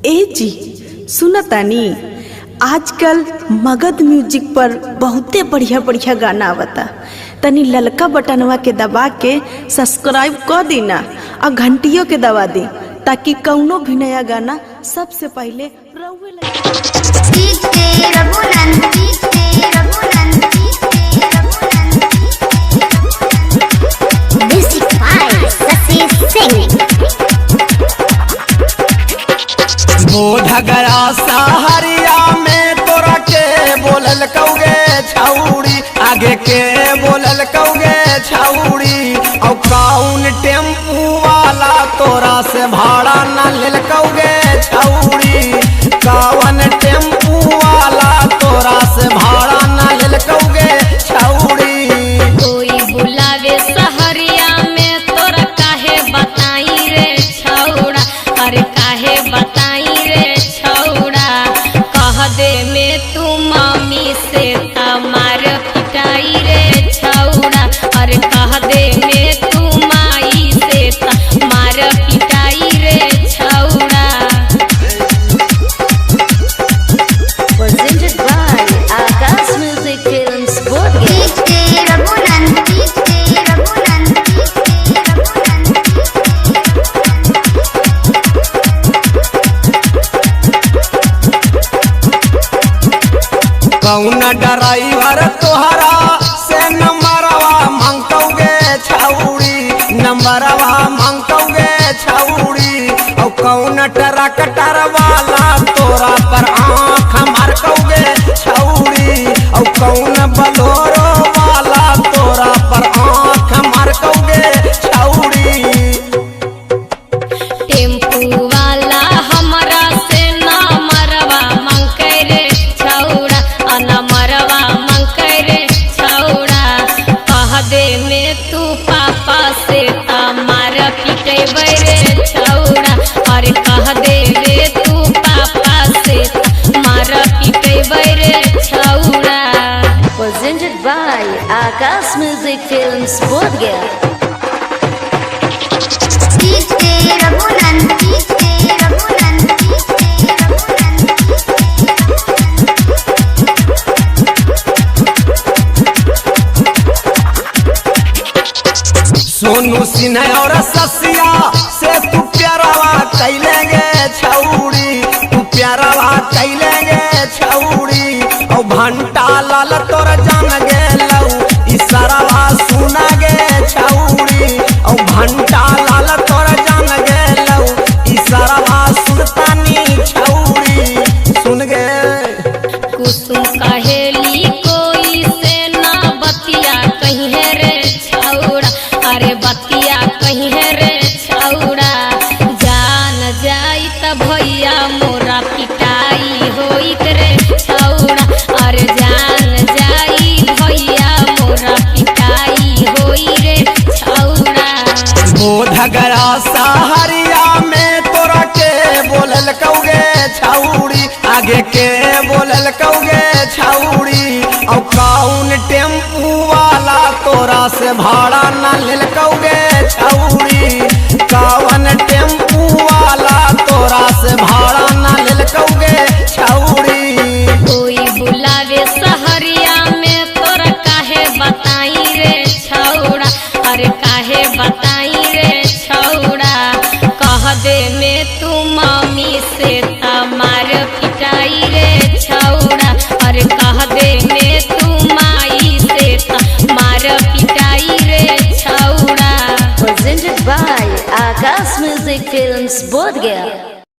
ए जी सुनतानी आजकल मगध म्यूजिक पर बहुते बढ़िया बढ़िया गाना आवता। तनी ललका बटनवा के दबा के सब्सक्राइब कर दीना और घंटियों के दबा दी ताकि कौनो भी नया गाना सबसे पहले रउए बोधगरा सहरिया में तोरा के बोलल कौगे छौड़ी, आगे के बोलल कौगे छौड़ी। और कौन टेम्पू वाला तोरा से भाड़ा न लेल कौगे छौड़ी, कौन टेम्पू वाला तोरा से भाड़ा न लेल कौगे छौड़ी। कोई बुलावे सहरिया में तोरा काहे बताई रे छौड़ा, अरे काहे बताई रे छौड़ा। कह दे में तू मम्मी से तमार पिटाई रे छौड़ा, अरे कह दे में तू माई से तमार पिटाई रे छौड़ा। Presented by Akash Music Films Bodhgaya। कौन ड्राइवर तोहरा से नंबरवा मांगतौगे छौड़ी, नंबरवा मांगतौगे छौड़ी। और कौन ट्रैक्टर वाला तोरा पर आँख मारकौगे छौड़ी, और कौन बोलेरो वाला तोरा पर आँख मारकौगे छौड़ी। टेम्पू वाला हमरा से ना मरवा मंके रे छौड़ा, ना मरवा मंके रे छौड़ा। कह दे में तू पापा से तमार पिटेबै रे छौड़ा, और कह दे रे तू पापा से तमार पिटेबै रे छौड़ा। Presented by Akash Music Films Bodhgaya। Sonu Sinha और ससिया से तू प्यारावा कैलेंगे छौड़ी, तू प्यारावा कैलेंगे छौड़ी। और भंटा लाल तोर जान गेलौ इशारावा सुना गे छौड़ी, और भंटा लाल तोर जान गेलौ इशारावा सुनतानी छौड़ी। सुन गे कुसुम कहेली कोई से ना बतिया कहीं है रे छौड़ा, अरे बतिया कहीं है रे छौड़ा। जान जाई त भैया मोरा पिटाई होइत रे छौड़ा, अरे जान जाई भैया मोरा पिटाई होई रे छौड़ा। बोधगरा सहरिया में तोरा के बोलल कौगे छौड़ी, आगे के बोलल कौगे छौड़ी। और कौन टेम्पू वाला तोरा से भाड़ा न लेल कौगे छौड़ी, कौन टेम्पू वाला तोरा से भाड़ा न लेल कौगे छौड़ी। कोई बुलावे सहरिया में तोरा काहे बताई रे छौड़ा, अरे काहे बताई रे छौड़ा। कह दे में तू मम्मी से तमार पिटाई रे छौड़ा, अरे कह दे में तू माई से तमार पिटाई रे छौड़ा। Presented by Akash Music Films Bodhgaya।